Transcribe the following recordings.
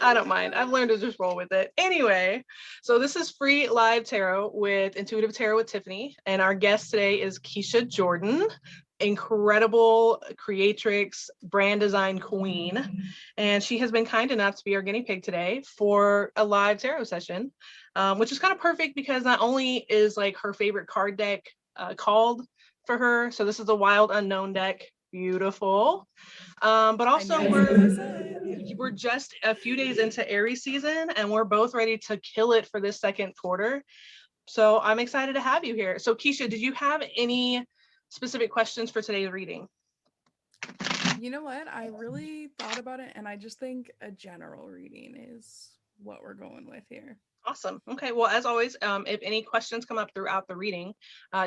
I don't mind. I've learned to just roll with it. Anyway, so this is free live tarot with Intuitive Tarot with Tiffany. And our guest today is Keisha Jordan, incredible creatrix, brand design queen. And she has been kind enough to be our guinea pig today for a live tarot session, which is kind of perfect because not only is like her favorite card deck called for her. So this is a Wild Unknown deck. Beautiful. But also we're just a few days into Aries season and we're both ready to kill it for this second quarter. So I'm excited to have you here. So Keisha, did you have any specific questions for today's reading? You know what? I really thought about it and I just think a general reading is what we're going with here. Awesome. Okay. Well, as always, if any questions come up throughout the reading,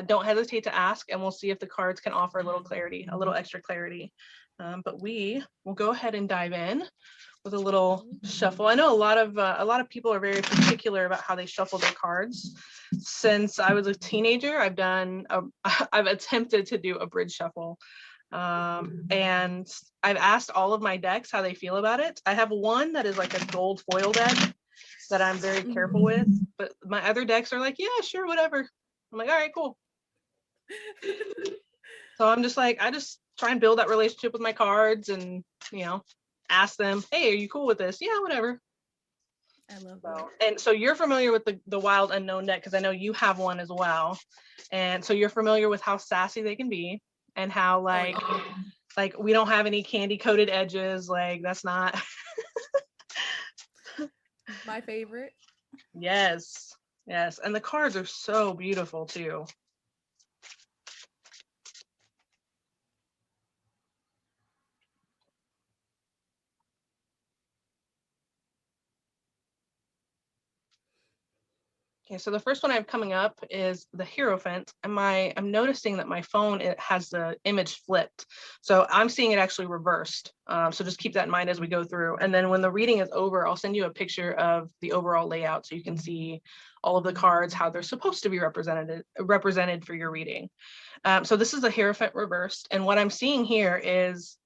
don't hesitate to ask and we'll see if the cards can offer a little clarity, a little extra clarity. But we will go ahead and dive in with a little shuffle. I know a lot of people are very particular about how they shuffle their cards. Since I was a teenager, I've attempted to do a bridge shuffle. And I've asked all of my decks how they feel about it. I have one that is like a gold foil deck that I'm very careful with, but my other decks are like, yeah, sure, whatever. I'm like, all right, cool. So I'm just like, I just try and build that relationship with my cards and, ask them, hey, are you cool with this? Yeah, whatever. I love that. And so you're familiar with the Wild Unknown deck because I know you have one as well. And so you're familiar with how sassy they can be and how like we don't have any candy coated edges. Like that's not my favorite. Yes. Yes. And the cards are so beautiful too. Okay, so the first one I have coming up is the Hierophant, and I'm noticing that my phone, it has the image flipped, so I'm seeing it actually reversed. So just keep that in mind as we go through. And then when the reading is over, I'll send you a picture of the overall layout so you can see all of the cards, how they're supposed to be represented for your reading. So this is the Hierophant reversed, and what I'm seeing here is,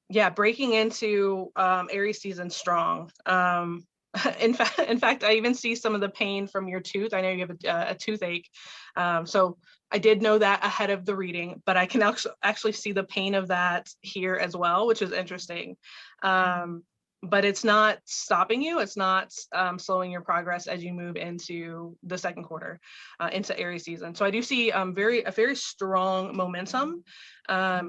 yeah, breaking into Aries season strong. In fact, I even see some of the pain from your tooth. I know you have a toothache. So I did know that ahead of the reading, but I can actually see the pain of that here as well, which is interesting. But it's not stopping you. It's not slowing your progress as you move into the second quarter, into Aries season. So I do see a very strong momentum. I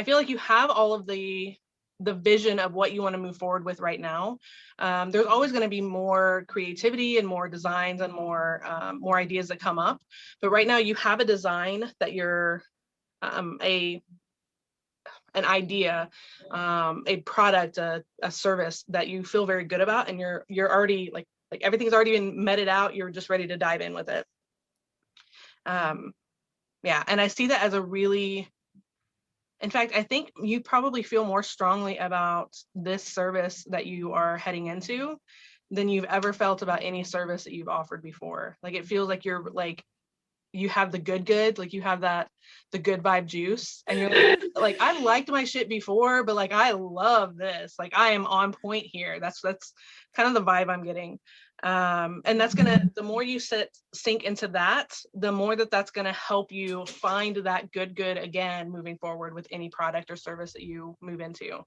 feel like you have all of the vision of what you want to move forward with right now. There's always going to be more creativity and more designs and more ideas that come up. But right now you have a design that you're an idea, a product, a service that you feel very good about, and you're already like everything's already been meted out. You're just ready to dive in with it. Yeah, and I see that as a really, in fact, I think you probably feel more strongly about this service that you are heading into than you've ever felt about any service that you've offered before. Like it feels like you're like, you have the good, like you have the good vibe juice, and you're like I've liked my shit before, but like I love this. Like I am on point here. That's kind of the vibe I'm getting. And that's the more you sink into that, the more that's gonna help you find that good again moving forward with any product or service that you move into.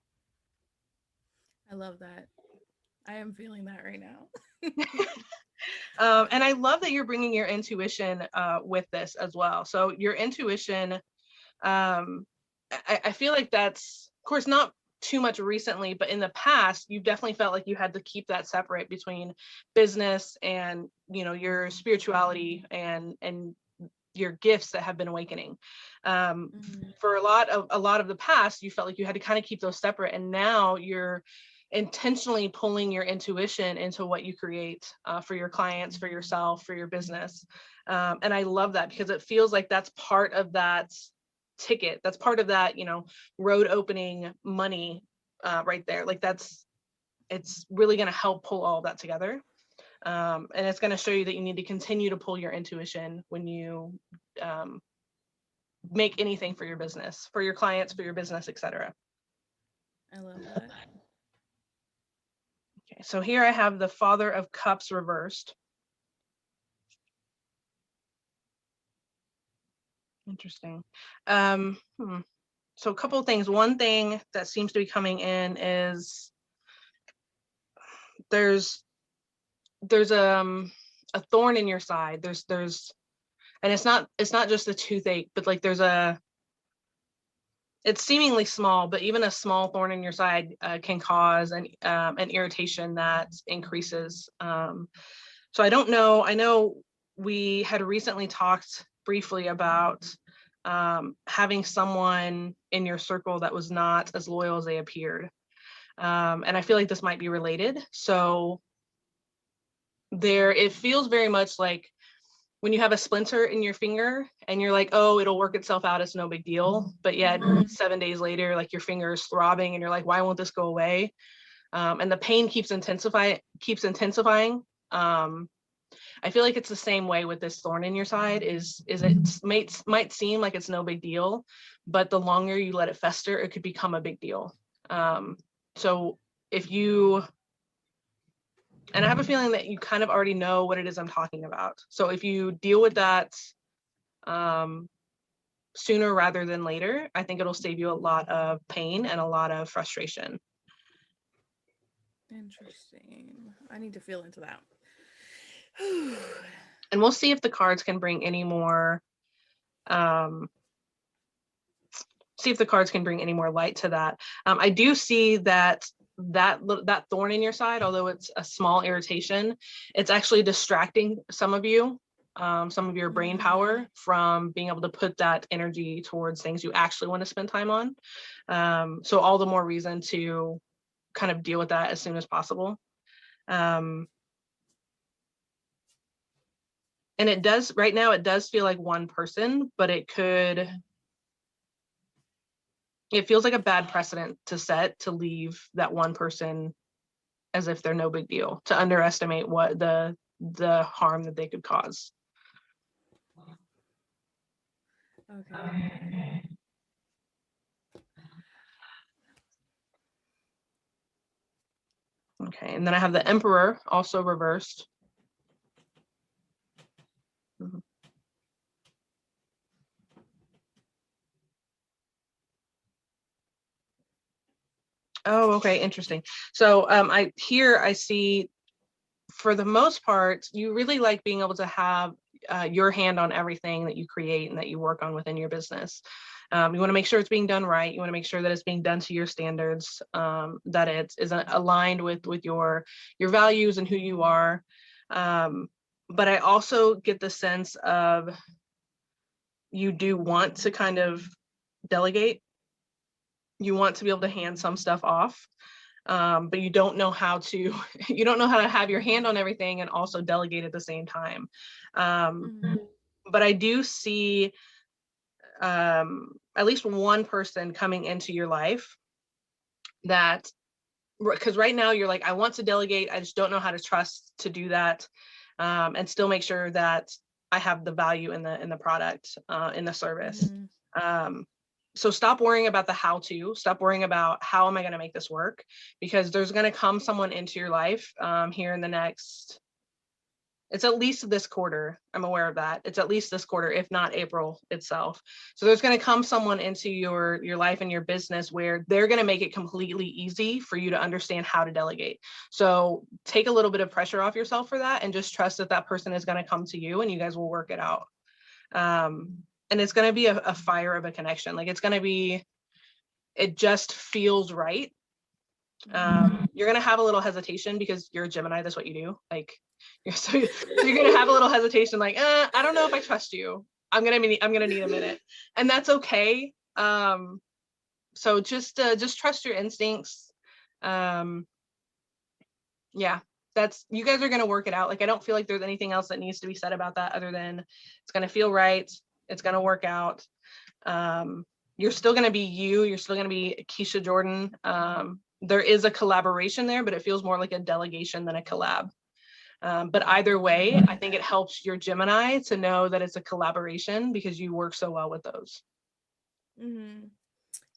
I love that. I am feeling that right now. And I love that you're bringing your intuition with this as well. So your intuition, I feel like that's, of course, not too much recently, but in the past, you've definitely felt like you had to keep that separate between business and, your spirituality and your gifts that have been awakening. For a lot of the past, you felt like you had to kind of keep those separate, and now you're intentionally pulling your intuition into what you create for your clients, for yourself, for your business. And I love that because it feels like that's part of that ticket. That's part of that, road opening money right there. Like it's really going to help pull all of that together. And it's going to show you that you need to continue to pull your intuition when you make anything for your business, for your clients, for your business, etc. I love that. Okay, so here I have the Father of Cups reversed. Interesting. So a couple of things. One thing that seems to be coming in is there's a thorn in your side. There's and it's not just a toothache, but like it's seemingly small, but even a small thorn in your side can cause an irritation that increases. So I don't know. I know we had recently talked briefly about having someone in your circle that was not as loyal as they appeared. And I feel like this might be related. So it feels very much like when you have a splinter in your finger and you're like, oh, it'll work itself out, it's no big deal. But yet 7 days later, like your finger is throbbing and you're like, why won't this go away? And the pain keeps intensifying. I feel like it's the same way with this thorn in your side is it might seem like it's no big deal, but the longer you let it fester, it could become a big deal. So if you, and I have a feeling that you kind of already know what it is I'm talking about. So if you deal with that sooner rather than later, I think it'll save you a lot of pain and a lot of frustration. Interesting. I need to feel into that. And we'll see if the cards can bring any more light to that. I do see that thorn in your side, although it's a small irritation, it's actually distracting some of you, some of your brain power from being able to put that energy towards things you actually want to spend time on. So all the more reason to kind of deal with that as soon as possible. And right now it does feel like one person, but it feels like a bad precedent to set to leave that one person as if they're no big deal, to underestimate what the harm that they could cause. Okay. Okay, and then I have the Emperor also reversed. Oh, okay, interesting. So I see, for the most part, you really like being able to have your hand on everything that you create and that you work on within your business. You want to make sure it's being done right. You want to make sure that it's being done to your standards, that it is aligned with your values and who you are. But I also get the sense of you do want to kind of delegate. You want to be able to hand some stuff off, but you don't know how to have your hand on everything and also delegate at the same time. But I do see at least one person coming into your life that, because right now you're like, I want to delegate, I just don't know how to trust to do that, and still make sure that I have the value in the product, in the service. So stop worrying about the how-to, stop worrying about how am I going to make this work, because there's going to come someone into your life here in the next, it's at least this quarter. I'm aware of that. It's at least this quarter, if not April itself. So there's going to come someone into your life and your business where they're going to make it completely easy for you to understand how to delegate. So take a little bit of pressure off yourself for that and just trust that that person is going to come to you and you guys will work it out. And it's going to be a fire of a connection. Like it just feels right. You're going to have a little hesitation because you're a Gemini. That's what you do. Like so you're going to have a little hesitation. Like, I don't know if I trust you. I'm going to need a minute, and that's okay. So just trust your instincts. Yeah, you guys are going to work it out. Like, I don't feel like there's anything else that needs to be said about that other than it's going to feel right. It's going to work out. You're still going to be you. You're still going to be Keisha Jordan. There is a collaboration there, but it feels more like a delegation than a collab. But either way, I think it helps your Gemini to know that it's a collaboration because you work so well with those.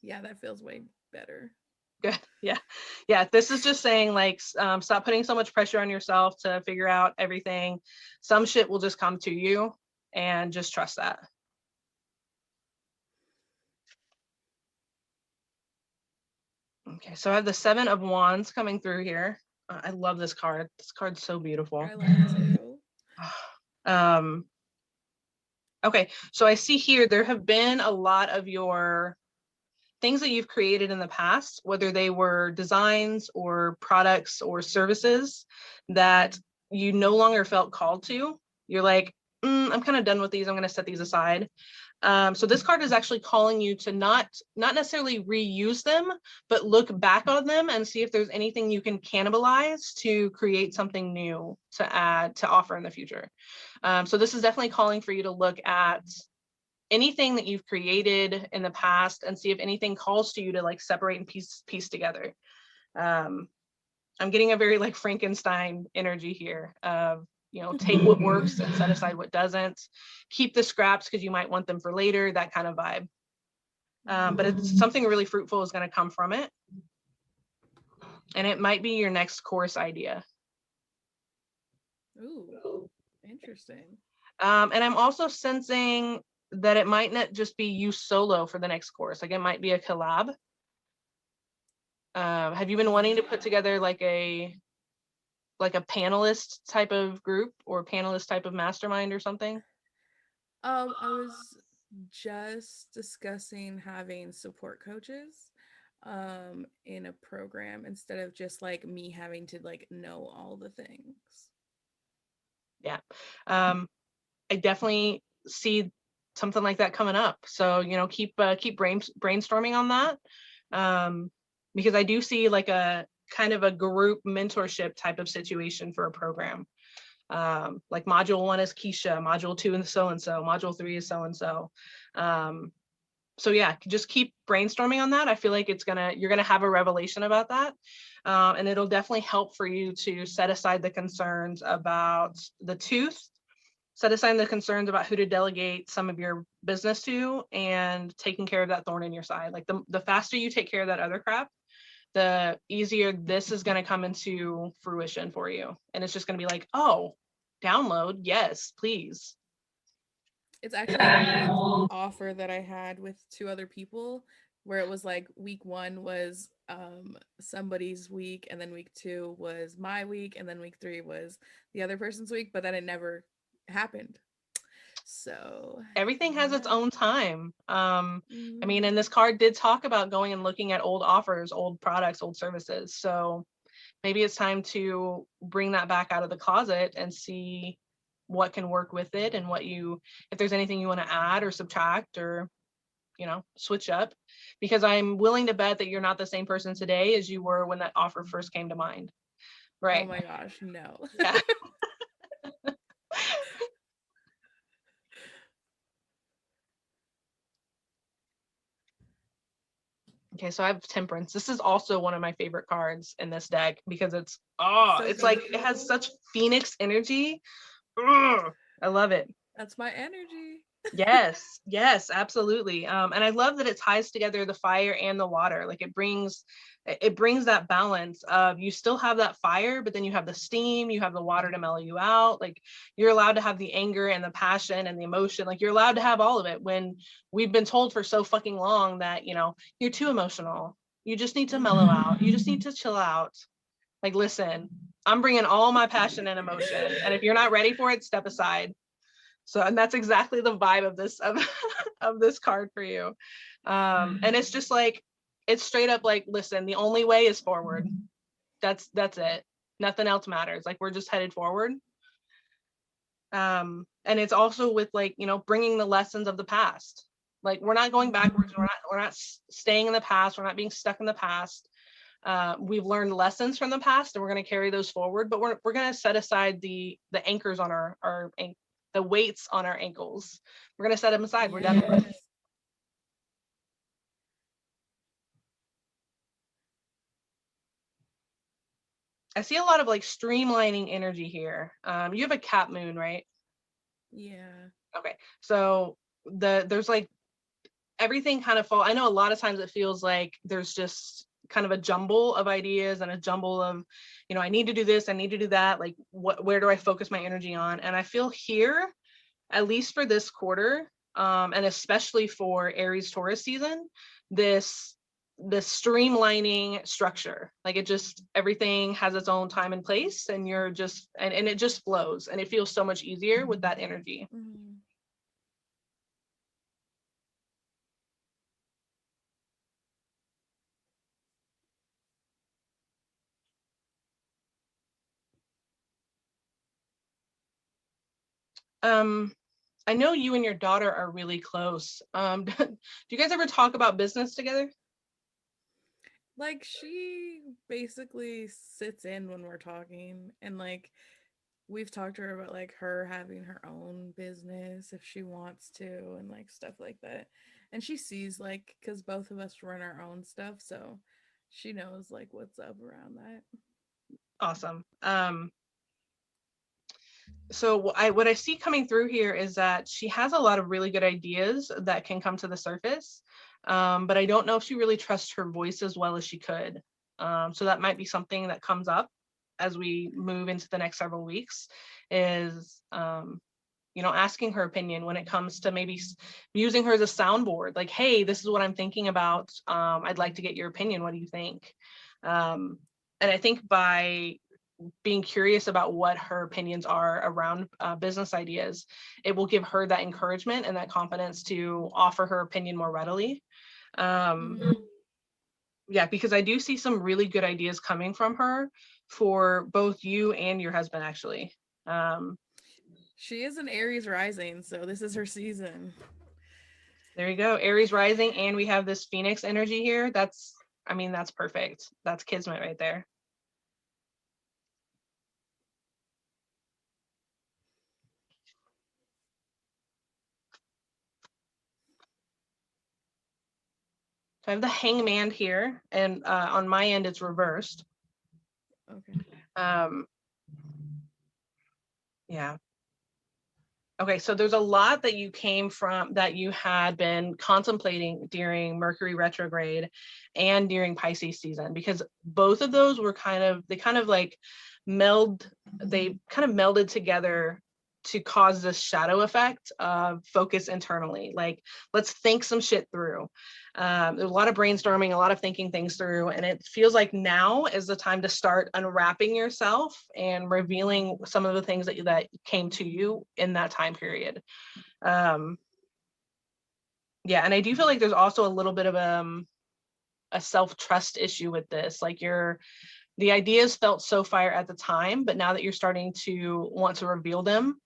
Yeah, that feels way better. Good. Yeah. Yeah. This is just saying like, stop putting so much pressure on yourself to figure out everything. Some shit will just come to you, and just trust that. Okay. So I have the 7 of Wands coming through here. I love this card. This card's so beautiful. I love it too. Okay. So I see here, there have been a lot of your things that you've created in the past, whether they were designs or products or services that you no longer felt called to. You're like, I'm kind of done with these. I'm going to set these aside. So this card is actually calling you to not necessarily reuse them, but look back on them and see if there's anything you can cannibalize to create something new to add, to offer in the future. So this is definitely calling for you to look at anything that you've created in the past and see if anything calls to you to like separate and piece together. I'm getting a very like Frankenstein energy here of, take what works and set aside what doesn't. Keep the scraps because you might want them for later, that kind of vibe. But it's something really fruitful is going to come from it. And it might be your next course idea. Ooh, interesting. And I'm also sensing that it might not just be you solo for the next course. Like it might be a collab. Have you been wanting to put together like a panelist type of group or panelist type of mastermind or something? I was just discussing having support coaches in a program instead of just like me having to like know all the things. Yeah. I definitely see something like that coming up. So, keep brainstorming on that. Because I do see like a kind of a group mentorship type of situation for a program. Like module 1 is Keisha, module 2 is so-and-so, module 3 is so-and-so. So yeah, just keep brainstorming on that. I feel like you're gonna have a revelation about that. And it'll definitely help for you to set aside the concerns about the tooth, set aside the concerns about who to delegate some of your business to, and taking care of that thorn in your side. Like the faster you take care of that other crap, the easier this is going to come into fruition for you. And it's just going to be like, oh, download. Yes, please. It's actually an offer that I had with 2 other people where it was like week 1 was somebody's week, and then week 2 was my week, and then week 3 was the other person's week, but then it never happened. So Everything has its own time. I mean, Mhm. and this card did talk about going and looking at old offers, old products, old services. So maybe it's time to bring that back out of the closet and see what can work with it, and if there's anything you want to add or subtract or, switch up, because I'm willing to bet that you're not the same person today as you were when that offer first came to mind. Oh Right. my gosh, no. Yeah. Okay, so I have Temperance. This is also one of my favorite cards in this deck because it's So it's like it has beautiful. such Phoenix energy. Ugh, I love it. That's my energy. Yes, absolutely. And I love that it ties together the fire and the water. Like it brings that balance of, you still have that fire, but then you have the steam, you have the water to mellow you out. Like you're allowed to have the anger and the passion and the emotion. Like you're allowed to have all of it, when we've been told for so fucking long that, you're too emotional. You just need to mellow out. You just need to chill out. Like, listen, I'm bringing all my passion and emotion. And if you're not ready for it, step aside. So, and that's exactly the vibe of this of this card for you. And it's just like, it's straight up like, listen, the only way is forward. That's it. Nothing else matters. Like, we're just headed forward. And it's also with like, bringing the lessons of the past. Like, we're not going backwards. We're not staying in the past. We're not being stuck in the past. We've learned lessons from the past, and we're going to carry those forward, but we're going to set aside the anchors on our the weights on our ankles. We're going to set them aside. We're done with it. I see a lot of like streamlining energy here. You have a cap moon, right? Yeah. Okay. So there's like everything kind of fall. I know a lot of times it feels like there's just kind of a jumble of ideas and a jumble of, you know, I need to do this, I need to do that. Like, where do I focus my energy on? And I feel here, at least for this quarter, and especially for Aries Taurus season, this streamlining structure, like it just, everything has its own time and place, and you're just, and it just flows, and it feels so much easier with that energy. Mm-hmm. I know you and your daughter are really close. Do you guys ever talk about business together? Like, she basically sits in when we're talking, and like we've talked to her about like her having her own business if she wants to, and like stuff like that. And she sees, like, because both of us run our own stuff, so she knows like what's up around that. Awesome. So what I see coming through here is that she has a lot of really good ideas that can come to the surface, but I don't know if she really trusts her voice as well as she could. So that might be something that comes up as we move into the next several weeks, is you know, asking her opinion when it comes to maybe using her as a soundboard. Like, hey, this is what I'm thinking about. I'd like to get your opinion. What do you think? And I think by being curious about what her opinions are around business ideas, it will give her that encouragement and that confidence to offer her opinion more readily. Mm-hmm. Yeah, because I do see some really good ideas coming from her for both you and your husband, actually. Um, She is an Aries rising, so this is her season. there you go, Aries rising, and we have this Phoenix energy here. That's, I mean, that's perfect. That's kismet right there. So I have the hangman here, and on my end, it's reversed. Okay. Um, yeah. Okay, so there's a lot that you came from, that you had been contemplating during Mercury retrograde and during Pisces season, because both of those were they kind of like they kind of melded together to cause this shadow effect of focus internally. Like, let's think some shit through. There's a lot of brainstorming, a lot of thinking things through, and it feels like now is the time to start unwrapping yourself and revealing some of the things that came to you in that time period. Yeah, and I do feel like there's also a little bit of a self-trust issue with this. Like, the ideas felt so fire at the time, but now that you're starting to want to reveal them,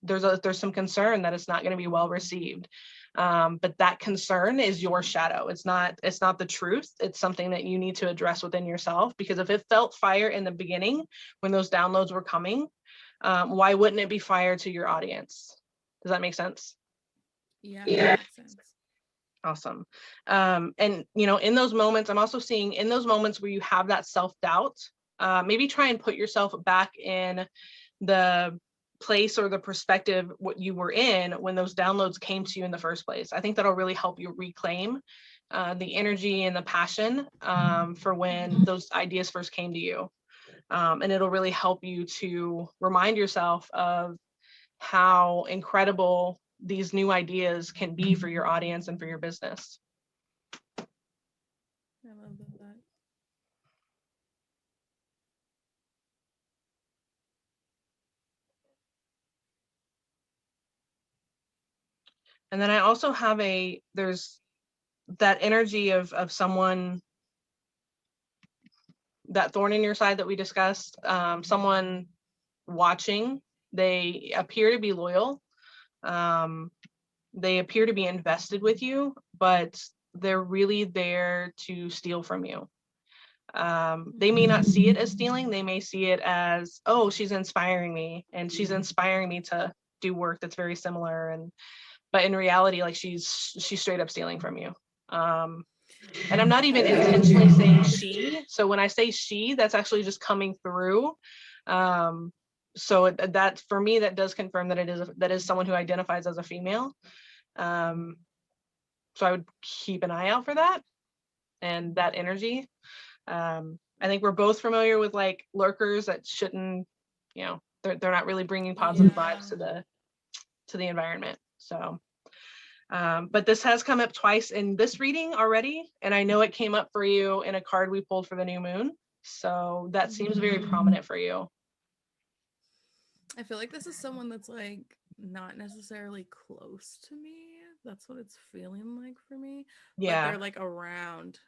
there's some concern that it's not going to be well received. But that concern is your shadow. It's not the truth. It's something that you need to address within yourself, because if it felt fire in the beginning when those downloads were coming, why wouldn't it be fire to your audience? Does that make sense? Yeah, that makes sense. Awesome. And you know, in those moments, I'm also seeing in those moments where you have that self-doubt, maybe try and put yourself back in the place or the perspective what you were in when those downloads came to you in the first place. I think that'll really help you reclaim the energy and the passion for when those ideas first came to you. And it'll really help you to remind yourself of how incredible these new ideas can be for your audience and for your business. I love that. And then I also have there's that energy of someone, that thorn in your side that we discussed, someone watching. They appear to be loyal. They appear to be invested with you, but they're really there to steal from you. They may not see it as stealing. They may see it as, oh, she's inspiring me, and she's inspiring me to do work that's very similar. But in reality, like, she's straight up stealing from you. And I'm not even intentionally saying she. So when I say she, that's actually just coming through. So that, for me, that does confirm that that is someone who identifies as a female. So I would keep an eye out for that. and that energy. I think we're both familiar with like lurkers that shouldn't, you know, they're not really bringing positive vibes to the environment. So, but this has come up twice in this reading already, and I know it came up for you in a card we pulled for the new moon. So that seems very prominent for you. I feel like this is someone that's like not necessarily close to me. That's what it's feeling like for me. Yeah. But they're like around.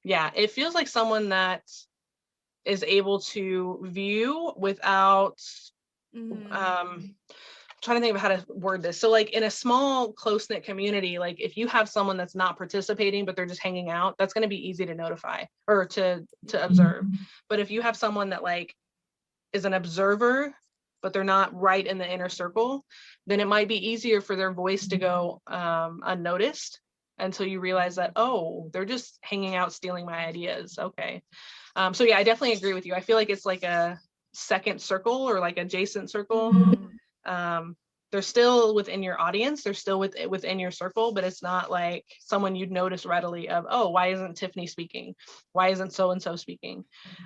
Yeah, it feels like someone that is able to view without trying to think of how to word this. So like in a small close-knit community, like if you have someone that's not participating but they're just hanging out, that's going to be easy to notify or to observe. But if you have someone that like is an observer but they're not right in the inner circle, then it might be easier for their voice to go unnoticed until you realize that, oh, they're just hanging out stealing my ideas. Okay. So yeah, I definitely agree with you. I feel like it's like a second circle or like adjacent circle. They're still within your audience, they're still within your circle, but it's not like someone you'd notice readily of, oh, why isn't Tiffany speaking? Why isn't so and so speaking?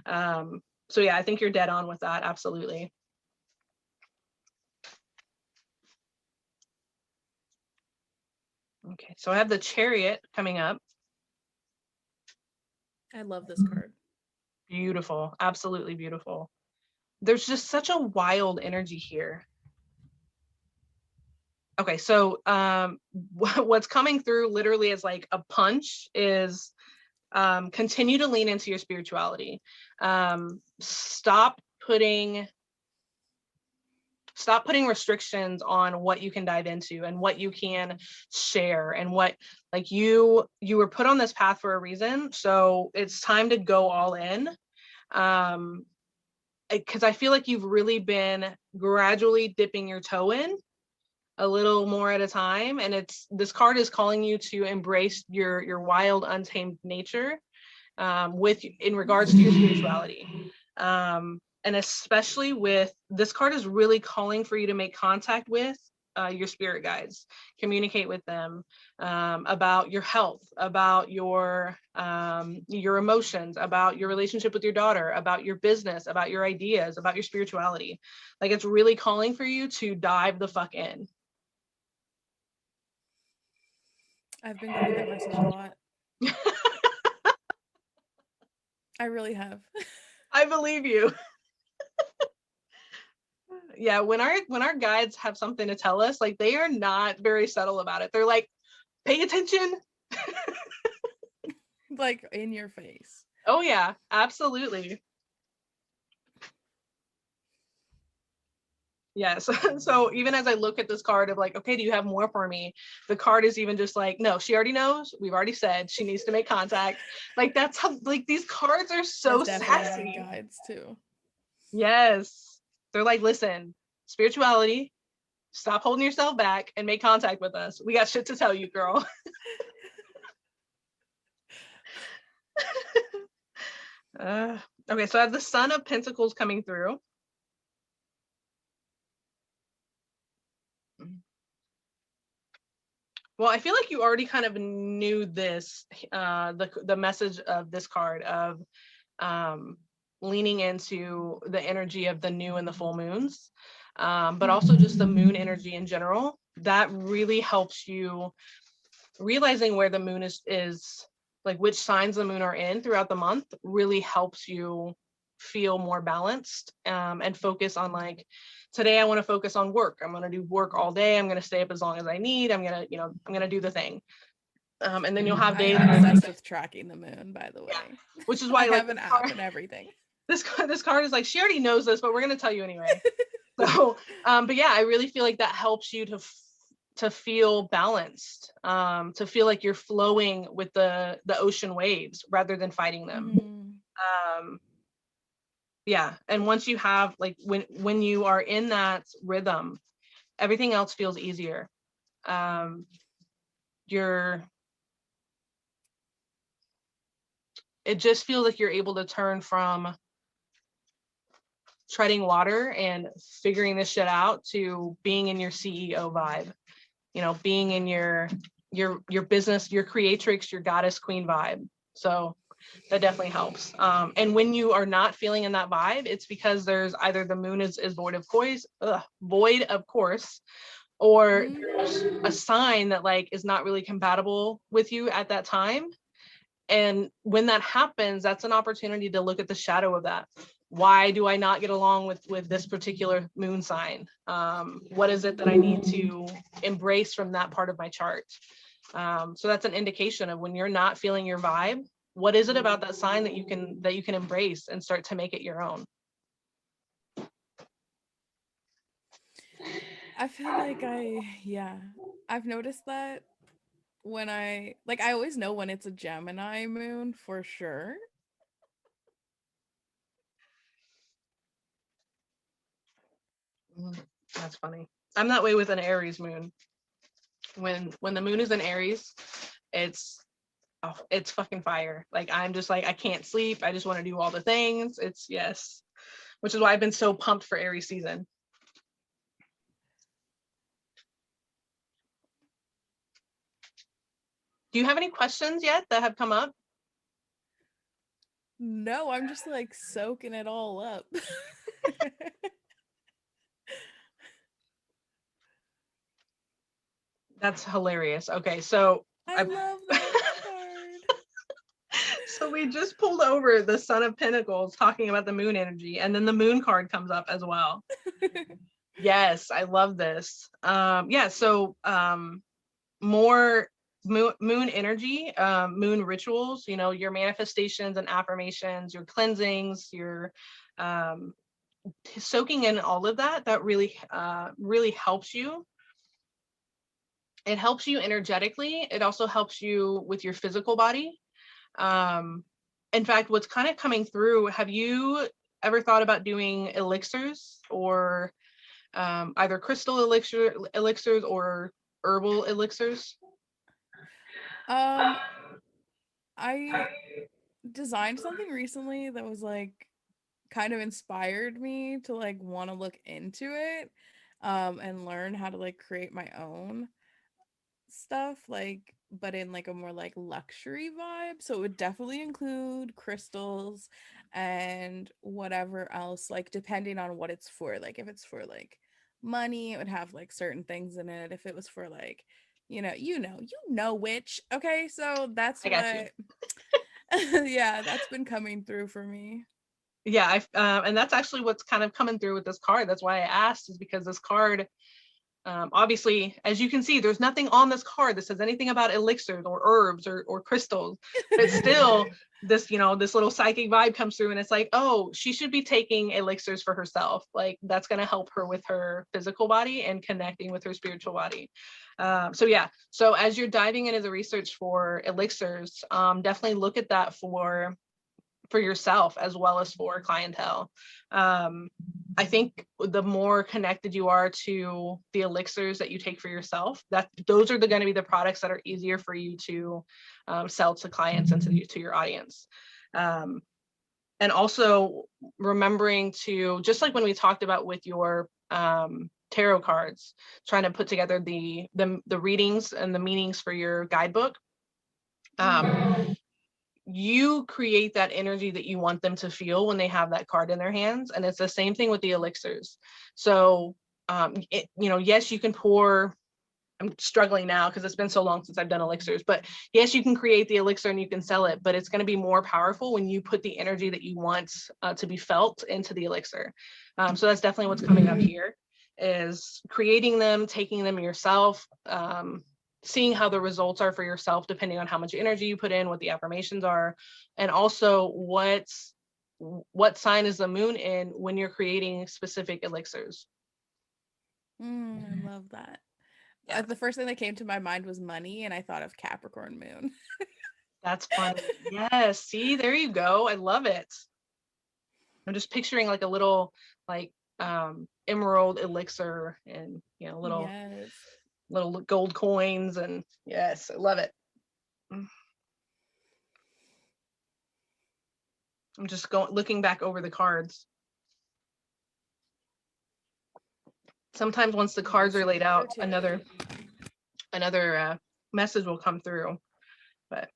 So yeah, I think you're dead on with that. Absolutely. Okay, so I have the Chariot coming up. I love this card. Beautiful, absolutely beautiful. There's just such a wild energy here. Okay, so what's coming through literally is like a punch is continue to lean into your spirituality. Stop putting restrictions on what you can dive into and what you can share and what, like, you were put on this path for a reason. So it's time to go all in. Because I feel like you've really been gradually dipping your toe in a little more at a time. And this card is calling you to embrace your wild, untamed nature in regards to your spirituality. And especially with this card is really calling for you to make contact with your spirit guides, communicate with them about your health, about your emotions, about your relationship with your daughter, about your business, about your ideas, about your spirituality. Like, it's really calling for you to dive the fuck in. I've been getting that message a lot. I really have. I believe you. Yeah, when our guides have something to tell us, like, they are not very subtle about it. They're like, pay attention. Like in your face. Oh yeah, absolutely. Yes. So even as I look at this card of like, okay, do you have more for me? The card is even just like, no, she already knows. We've already said she needs to make contact. Like, that's how, like, these cards are so sassy. Guides too. Yes. They're like, listen, spirituality, stop holding yourself back and make contact with us. We got shit to tell you, girl. Okay, so I have the Sun of Pentacles coming through. Well, I feel like you already kind of knew this, the message of this card of leaning into the energy of the new and the full moons, but also just the moon energy in general. That really helps you realizing where the moon is like which signs the moon are in throughout the month really helps you feel more balanced and focus on, like, today I want to focus on work. I'm going to do work all day. I'm going to stay up as long as I need. I'm going to do the thing. And then you'll have days. I'm obsessed with tracking the moon, by the way. Yeah. Which is why I like have an app and everything. This card is like, she already knows this, but we're going to tell you anyway. So, but yeah, I really feel like that helps you to feel balanced, to feel like you're flowing with the ocean waves rather than fighting them. Yeah, and once you have, like, when you are in that rhythm, everything else feels easier. It just feels like you're able to turn from treading water and figuring this shit out to being in your CEO vibe, being in your business, your creatrix, your goddess queen vibe. So that definitely helps. And when you are not feeling in that vibe, it's because there's either the moon is void of course, or there's a sign that like is not really compatible with you at that time. And when that happens, that's an opportunity to look at the shadow of that. Why do I not get along with this particular moon sign? What is it that I need to embrace from that part of my chart? So that's an indication of when you're not feeling your vibe. What is it about that sign that you can embrace and start to make it your own? I feel like I've noticed that when I always know when it's a Gemini moon for sure. That's funny. I'm that way with an Aries moon. When the moon is in Aries, it's it's fucking fire. Like I'm just like I can't sleep. I just want to do all the things. It's yes, which is why I've been so pumped for Aries season. Do you have any questions yet that have come up? No, I'm just like soaking it all up. That's hilarious. Okay, so I love that card. so we just pulled over the Son of Pentacles talking about the moon energy, and then the moon card comes up as well. Yes, I love this. Yeah, so more moon energy, moon rituals, you know, your manifestations and affirmations, your cleansings, your soaking in all of that, that really, really helps you. It helps you energetically. It also helps you with your physical body. In fact, what's kind of coming through, have you ever thought about doing elixirs or either crystal elixirs or herbal elixirs? I designed something recently that was like kind of inspired me to like want to look into it and learn how to like create my own stuff, like but in like a more like luxury vibe. So it would definitely include crystals and whatever else, like depending on what it's for. Like if it's for like money, it would have like certain things in it. If it was for like, which. Okay, so that's I got you. what yeah, that's been coming through for me. Yeah, and that's actually what's kind of coming through with this card. That's why I asked, is because this card, obviously, as you can see, there's nothing on this card that says anything about elixirs or herbs or crystals, but still this, this little psychic vibe comes through and it's like, oh, she should be taking elixirs for herself. Like that's going to help her with her physical body and connecting with her spiritual body. So yeah, so as you're diving into the research for elixirs, definitely look at that for yourself as well as for clientele. I think the more connected you are to the elixirs that you take for yourself, that those are going to be the products that are easier for you to sell to clients and to your audience. And also remembering to, just like when we talked about with your tarot cards, trying to put together the readings and the meanings for your guidebook. You create that energy that you want them to feel when they have that card in their hands. And it's the same thing with the elixirs. So, yes, you can pour, I'm struggling now because it's been so long since I've done elixirs, but yes, you can create the elixir and you can sell it, but it's going to be more powerful when you put the energy that you want to be felt into the elixir. So that's definitely what's coming up here, is creating them, taking them yourself, seeing how the results are for yourself, depending on how much energy you put in, what the affirmations are, and also what sign is the moon in when you're creating specific elixirs. I love that. Yeah. The first thing that came to my mind was money, and I thought of Capricorn moon. That's funny. Yes. See, there you go. I love it. I'm just picturing like a little like emerald elixir and little Yes. gold coins, and yes, I love it. I'm just looking back over the cards. Sometimes once the cards are laid out, another message will come through. But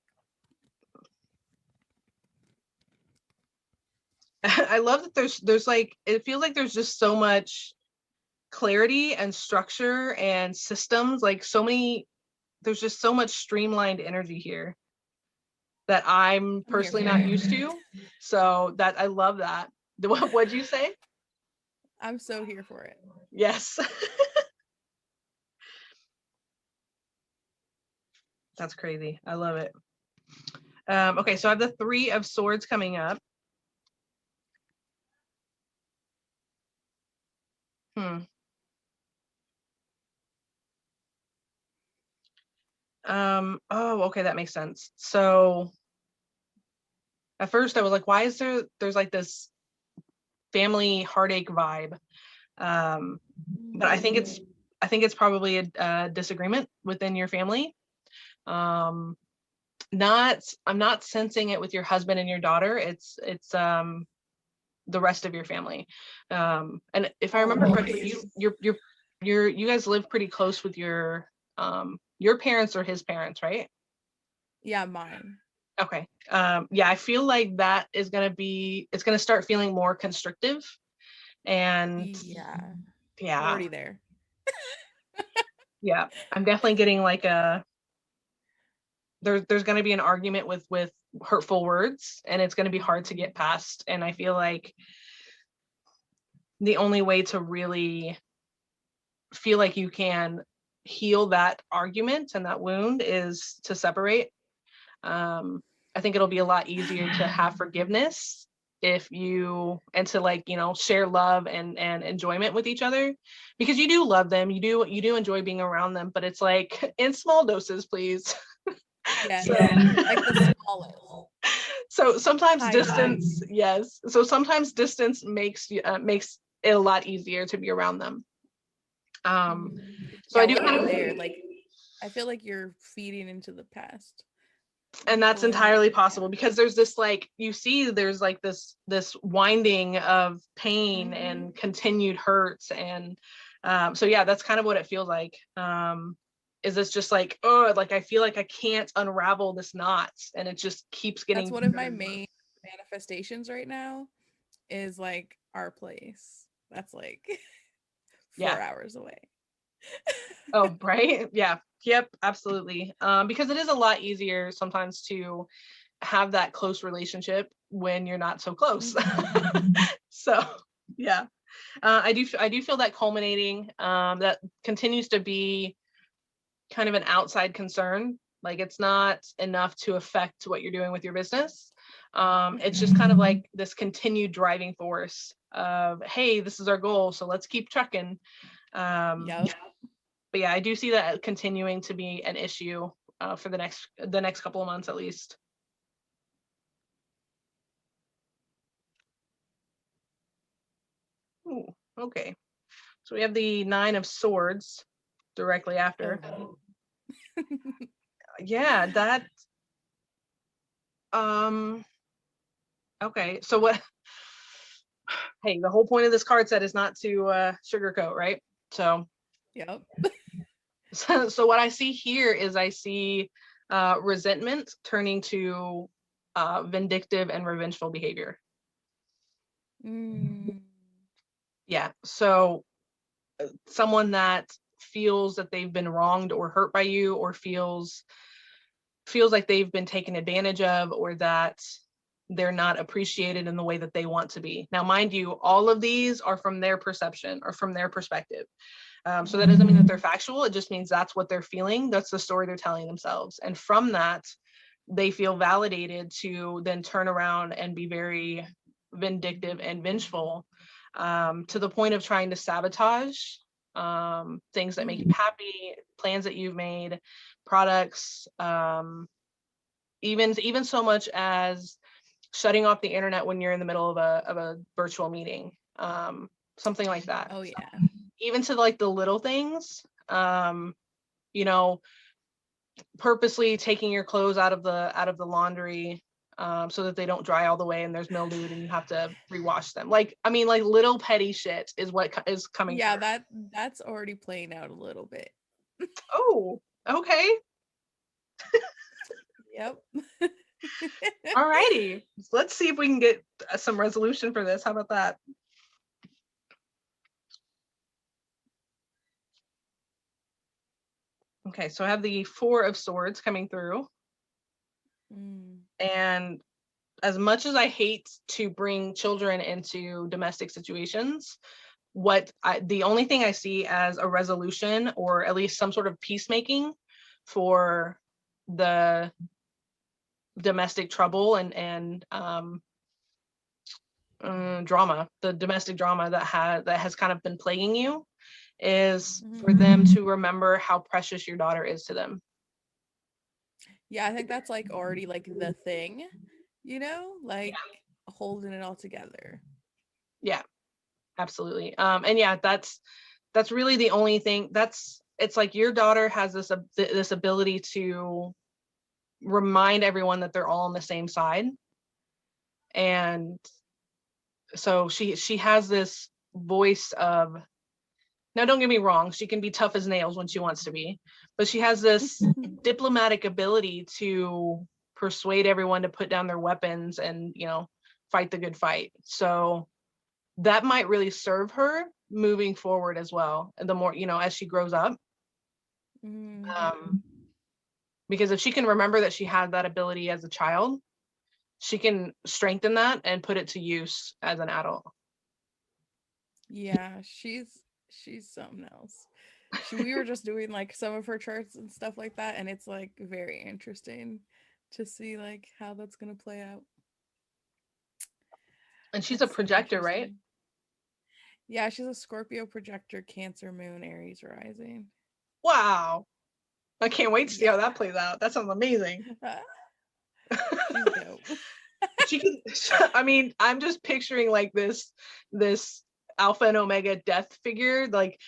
I love that there's like, it feels like there's just so much clarity and structure and systems, like there's just so much streamlined energy here that I'm I'm here personally for not it. used to. So that I love that. What'd you say? I'm so here for it. Yes. That's crazy. I love it. Okay, so I have the 3 of Swords coming up. Oh, okay, that makes sense. So at first I was like, why is there's like this family heartache vibe? But I think it's probably a disagreement within your family. Not I'm not sensing it with your husband and your daughter. It's the rest of your family. And if I remember correctly, you guys live pretty close with your parents or his parents, right? Yeah, mine. Okay. Yeah, I feel like that is it's gonna start feeling more constrictive. And Yeah, we're yeah, already there. yeah. I'm definitely getting like there's gonna be an argument with hurtful words, and it's gonna be hard to get past. And I feel like the only way to really feel like you can heal that argument and that wound is to separate. I think it'll be a lot easier to have forgiveness if you and to like, share love and enjoyment with each other, because you do love them, you do enjoy being around them, but it's like in small doses, please. Yes, So like the smallest. so sometimes Tiny. distance, yes. So sometimes distance makes it a lot easier to be around them. Um, so Yeah, I do when kind you're of, there, like I feel like you're feeding into the past. and that's But entirely possible because there's this like you see there's like this winding of pain and continued hurts. And so yeah, that's kind of what it feels like. Is this just like, oh, like I feel like I can't unravel this knot, and it just keeps that's getting one of my main manifestations right now is like our place. That's like yeah. 4 hours away. Oh, right. Yeah. Yep, absolutely. Because it is a lot easier sometimes to have that close relationship when you're not so close. So yeah, I do feel that culminating. That continues to be kind of an outside concern. Like it's not enough to affect what you're doing with your business. It's just kind of like this continued driving force of, hey, this is our goal, so let's keep trucking. Yep. But yeah, I do see that continuing to be an issue for the next couple of months at least. Ooh, okay. So we have the 9 of Swords directly after. Oh. Yeah, that um okay. So what hey, the whole point of this card set is not to sugarcoat, right? So Yep. so what I see here is I see resentment turning to vindictive and revengeful behavior. Mm. Yeah. So someone that feels that they've been wronged or hurt by you, or feels like they've been taken advantage of, or that they're not appreciated in the way that they want to be. Now, mind you, all of these are from their perception or from their perspective. So that doesn't mean that they're factual. It just means that's what they're feeling. That's the story they're telling themselves. And from that, they feel validated to then turn around and be very vindictive and vengeful, to the point of trying to sabotage things that make you happy, plans that you've made, products, even so much as shutting off the internet when you're in the middle of a virtual meeting, something like that. Oh yeah. Even to like the little things, you know, purposely taking your clothes out of the laundry, so that they don't dry all the way and there's mildew and you have to rewash them. Like, I mean, like little petty shit is what is coming Yeah, through. that's already playing out a little bit. Oh, okay. Yep. All righty. Let's see if we can get some resolution for this. How about that? Okay, so I have the Four of Swords coming through. And as much as I hate to bring children into domestic situations, the only thing I see as a resolution, or at least some sort of peacemaking for the domestic trouble and drama, the domestic drama that has kind of been plaguing you, is for them to remember how precious your daughter is to them. Yeah, I think that's like already like the thing, like holding it all together. Yeah, absolutely. And yeah, that's really the only thing. It's like your daughter has this ability to remind everyone that they're all on the same side. And so she has this voice of, now don't get me wrong, she can be tough as nails when she wants to be, but she has this diplomatic ability to persuade everyone to put down their weapons and, fight the good fight. So that might really serve her moving forward as well. And the more, as she grows up. Because if she can remember that she had that ability as a child, she can strengthen that and put it to use as an adult. Yeah, she's something else. We were just doing like some of her charts and stuff like that, and it's like very interesting to see like how that's gonna play out. And she's a projector, right? Yeah, she's a Scorpio projector, Cancer moon, Aries rising. Wow. I can't wait to see how that plays out. That sounds amazing. She's dope. She can, I mean, I'm just picturing like this alpha and omega death figure, like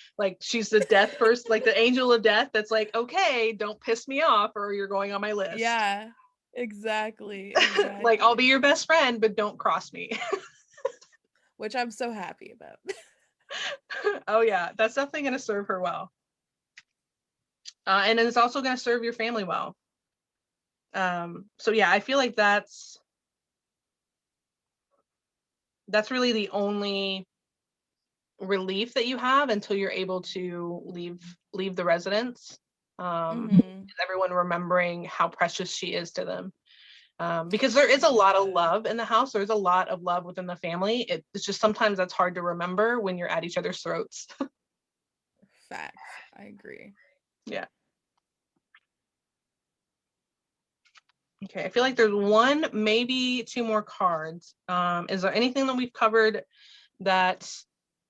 she's the death person, like the angel of death that's like, okay, don't piss me off or you're going on my list. Yeah, exactly. Like, I'll be your best friend, but don't cross me. Which I'm so happy about. Oh yeah, that's definitely going to serve her well. And it's also going to serve your family well. So yeah, I feel like that's really the only relief that you have until you're able to leave the residence. Everyone remembering how precious she is to them. Because there is a lot of love in the house. There's a lot of love within the family. It's just sometimes that's hard to remember when you're at each other's throats. Facts. I agree. Yeah. Okay, I feel like there's one, maybe two more cards. Is there anything that we've covered that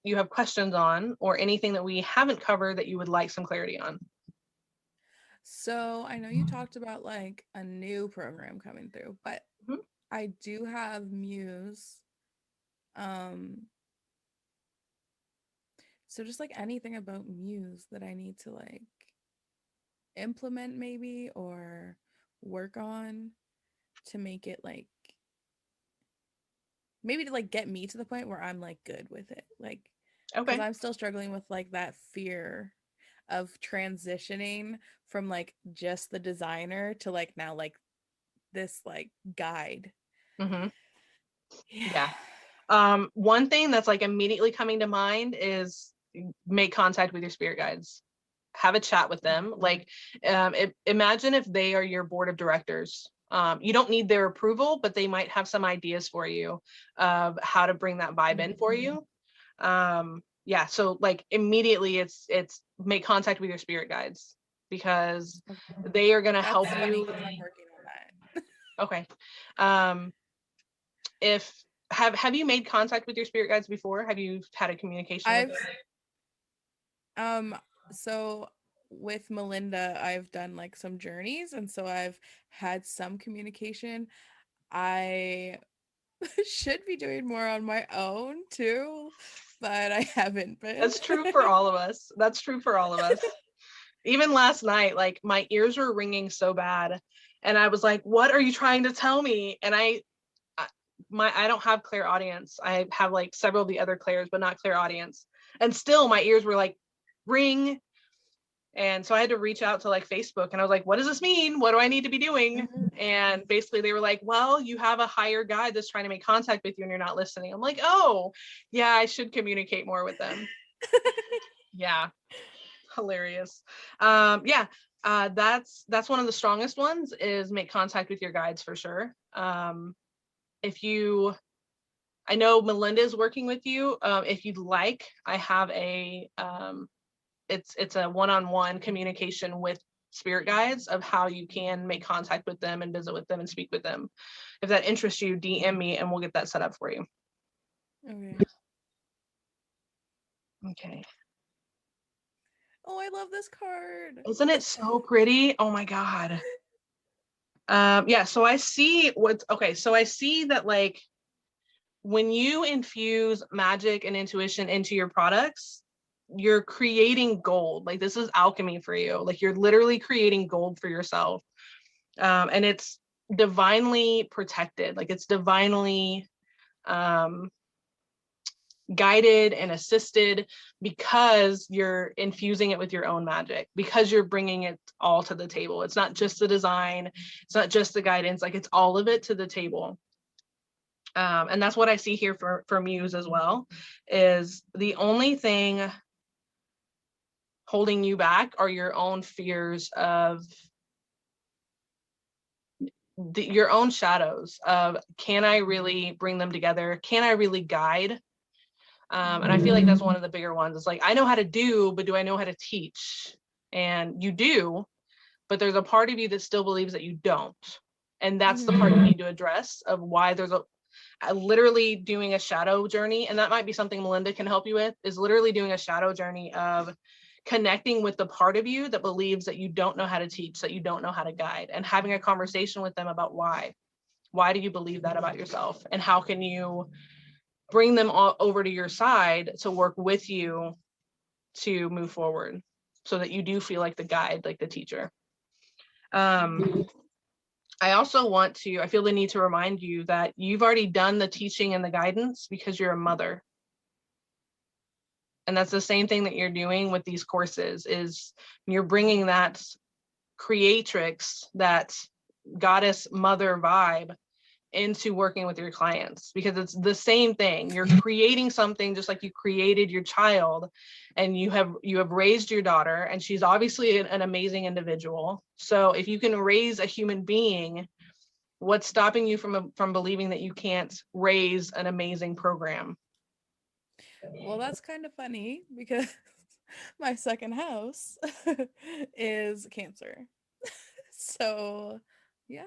you have questions on, or anything that we haven't covered that you would like some clarity on? So I know you talked about like a new program coming through, but I do have Muse. So just like anything about Muse that I need to like implement maybe or work on to make it like maybe to like get me to the point where I'm like good with it. Like, because I'm still struggling with like that fear of transitioning from like just the designer to like now like this like guide. Yeah. One thing that's like immediately coming to mind is make contact with your spirit guides. Have a chat with them. Like, imagine if they are your board of directors. You don't need their approval, but they might have some ideas for you of how to bring that vibe in for you. Yeah, so like immediately it's make contact with your spirit guides, because they are going to help you. I'm working on that. Okay. If have you made contact with your spirit guides before? Have you had a communication with them? So with Melinda, I've done like some journeys, and so I've had some communication. I should be doing more on my own too, but I haven't been. That's true for all of us. Even last night, like my ears were ringing so bad, and I was like, what are you trying to tell me? And I don't have clairaudience. I have like several of the other clairs, but not clairaudience. And still my ears were like, ring. And so I had to reach out to like Facebook, and I was like, what does this mean? What do I need to be doing? Mhm. And basically they were like, well, you have a higher guide that's trying to make contact with you and you're not listening. I'm like, oh yeah, I should communicate more with them. Yeah. Hilarious. Yeah. That's one of the strongest ones, is make contact with your guides for sure. If you, I know Melinda is working with you. If you'd like, I have a, it's a one-on-one communication with spirit guides of how you can make contact with them and visit with them and speak with them. If that interests you, DM me and we'll get that set up for you. Okay. Okay. Oh, I love this card. Isn't it so pretty? Oh my God. Yeah, so I see so I see that like when you infuse magic and intuition into your products, you're creating gold. Like this is alchemy for you. Like you're literally creating gold for yourself. And it's divinely protected. Like it's divinely guided and assisted, because you're infusing it with your own magic, because you're bringing it all to the table. It's not just the design, it's not just the guidance, like it's all of it to the table. And that's what I see here for Muse as well, is the only thing holding you back are your own fears of your own shadows of, can I really bring them together? Can I really guide? And I feel like that's one of the bigger ones. It's like, I know how to do, but do I know how to teach? And you do, but there's a part of you that still believes that you don't. And that's the part you need to address, of why there's a literally doing a shadow journey. And that might be something Melinda can help you with, is literally doing a shadow journey of connecting with the part of you that believes that you don't know how to teach, that you don't know how to guide, and having a conversation with them about why. Why do you believe that about yourself? And how can you bring them all over to your side to work with you to move forward, so that you do feel like the guide, like the teacher. I also I feel the need to remind you that you've already done the teaching and the guidance because you're a mother. And that's the same thing that you're doing with these courses, is you're bringing that creatrix, that goddess mother vibe into working with your clients, because it's the same thing. You're creating something just like you created your child, and you have raised your daughter, and she's obviously an amazing individual. So if you can raise a human being, what's stopping you from believing that you can't raise an amazing program? Well, that's kind of funny because my second house is Cancer. So, yeah,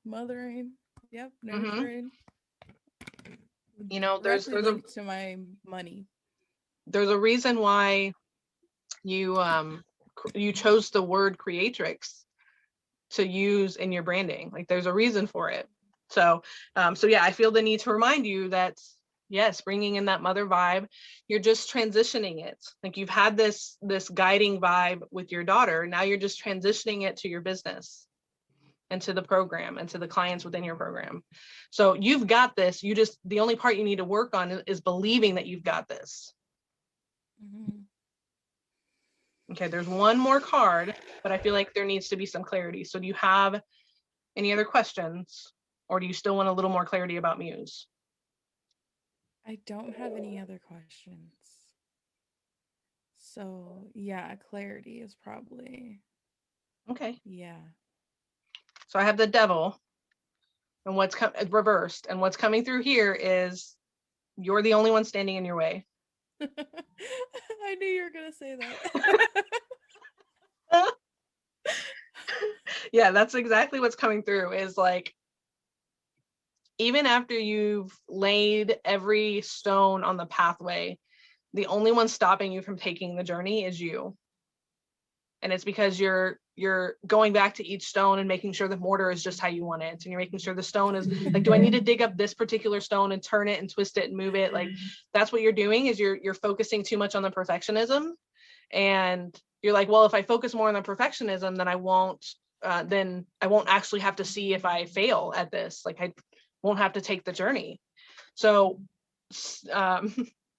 mothering, yep, nurturing. You know, Directly linked to my money. there's a reason why you chose the word creatrix to use in your branding. Like there's a reason for it. So yeah, I feel the need to remind you that yes, bringing in that mother vibe, you're just transitioning it. Like you've had this guiding vibe with your daughter, now you're just transitioning it to your business and to the program and to the clients within your program. So you've got this. The only part you need to work on is believing that you've got this. Okay, there's one more card, but I feel like there needs to be some clarity. So do you have any other questions, or do you still want a little more clarity about Muse? I don't have any other questions. So, yeah, clarity is probably. Okay. Yeah. So I have the devil, and what's reversed, and what's coming through here is you're the only one standing in your way. I knew you were going to say that. Yeah, that's exactly what's coming through, is like, even after you've laid every stone on the pathway, the only one stopping you from taking the journey is you. And it's because you're going back to each stone and making sure the mortar is just how you want it. And you're making sure the stone is like, do I need to dig up this particular stone and turn it and twist it and move it? Like that's what you're doing, is you're focusing too much on the perfectionism. And you're like, well, if I focus more on the perfectionism, then I won't actually have to see if I fail at this. Like I won't have to take the journey. So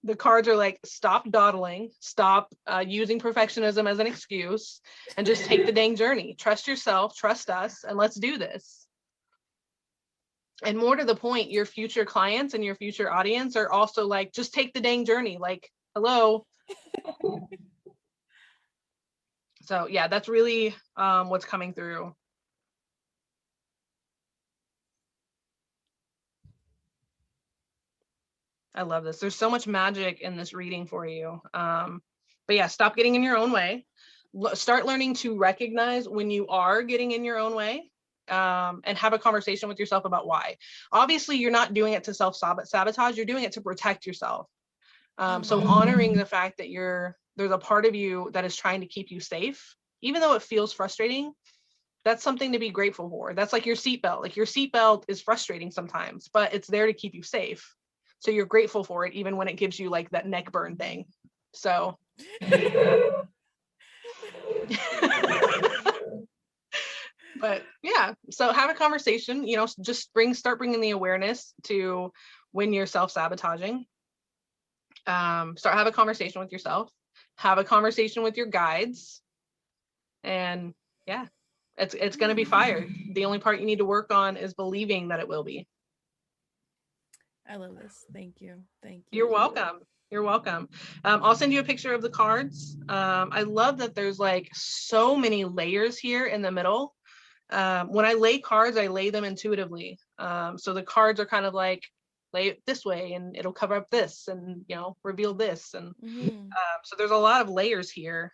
The cards are like, stop dawdling, stop using perfectionism as an excuse, and just take the dang journey. Trust yourself, trust us, and let's do this. And more to the point, your future clients and your future audience are also like, just take the dang journey. Like, hello. So yeah, that's really what's coming through. I love this. There's so much magic in this reading for you. But yeah, stop getting in your own way. Start learning to recognize when you are getting in your own way, and have a conversation with yourself about why. Obviously, you're not doing it to self-sabotage. You're doing it to protect yourself. So honoring the fact that there's a part of you that is trying to keep you safe, even though it feels frustrating. That's something to be grateful for. That's like your seatbelt. Like your seatbelt is frustrating sometimes, but it's there to keep you safe. So you're grateful for it, even when it gives you like that neck burn thing. So but yeah, so have a conversation, just start bringing the awareness to when you're self-sabotaging. Have a conversation with yourself, have a conversation with your guides, and yeah, it's going to be fire. The only part you need to work on is believing that it will be. I love this. Thank you. Thank you. You're welcome. You're welcome. I'll send you a picture of the cards. I love that there's like so many layers here in the middle. When I lay cards, I lay them intuitively. So the cards are kind of like, lay it this way and it'll cover up this and, reveal this. And so there's a lot of layers here,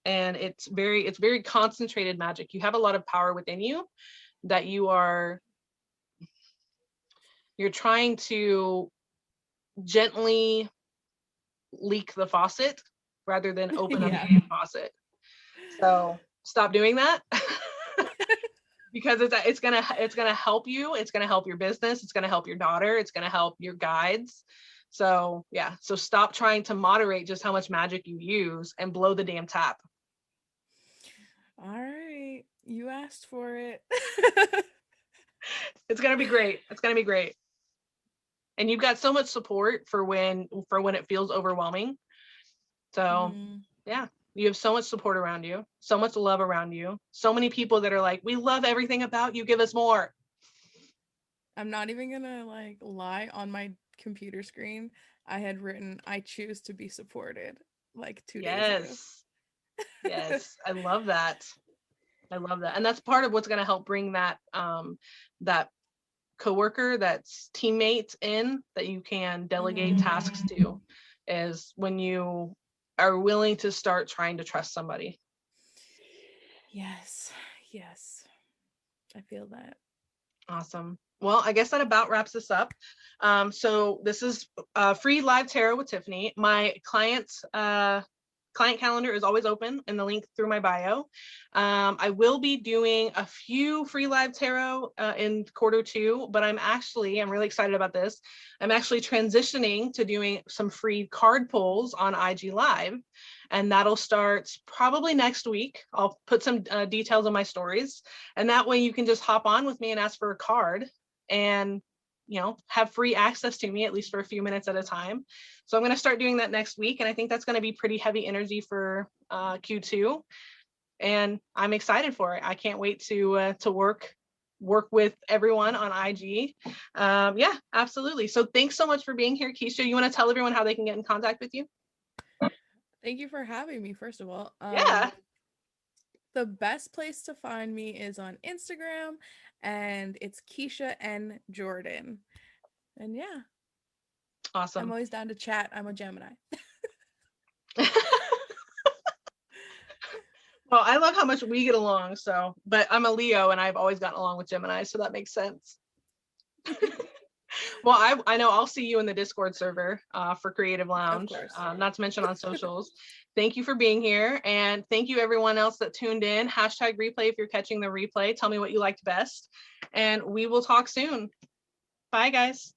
and it's very concentrated magic. You have a lot of power within you that you're trying to gently leak the faucet rather than open up the faucet. So stop doing that. Because it's gonna help you. It's gonna help your business. It's gonna help your daughter. It's gonna help your guides. So yeah, so stop trying to moderate just how much magic you use and blow the damn tap. All right, you asked for it. It's gonna be great. It's gonna be great. And you've got so much support for when it feels overwhelming. So yeah, you have so much support around you, so much love around you, so many people that are like, we love everything about you, give us more. I'm not even gonna like lie. On my computer screen, I had written, I choose to be supported, like 2 days ago. Yes, I love that. I love that. And that's part of what's going to help bring that that coworker, that's teammate in, that you can delegate tasks to, is when you are willing to start trying to trust somebody. Yes, I feel that. Awesome. Well, I guess that about wraps this up. So this is free live tarot with Tiffany. My client calendar is always open in the link through my bio. I will be doing a few free live tarot in Q2, but I'm really excited about this. I'm actually transitioning to doing some free card pulls on IG Live, and that'll start probably next week. I'll put some details on my stories, and that way you can just hop on with me and ask for a card and have free access to me, at least for a few minutes at a time. So I'm going to start doing that next week, and I think that's going to be pretty heavy energy for Q2, and I'm excited for it. I can't wait to work with everyone on IG. Yeah, absolutely. So thanks so much for being here, Keisha. You want to tell everyone how they can get in contact with you? Thank you for having me, first of all. Yeah. The best place to find me is on Instagram, and it's Keisha N. Jordan. And yeah. Awesome. I'm always down to chat. I'm a Gemini. Well, I love how much we get along. But I'm a Leo, and I've always gotten along with Gemini, so that makes sense. Well, I know I'll see you in the Discord server for Creative Lounge, not to mention on socials. Thank you for being here, and thank you everyone else that tuned in. #replay if you're catching the replay. Tell me what you liked best, and we will talk soon. Bye, guys.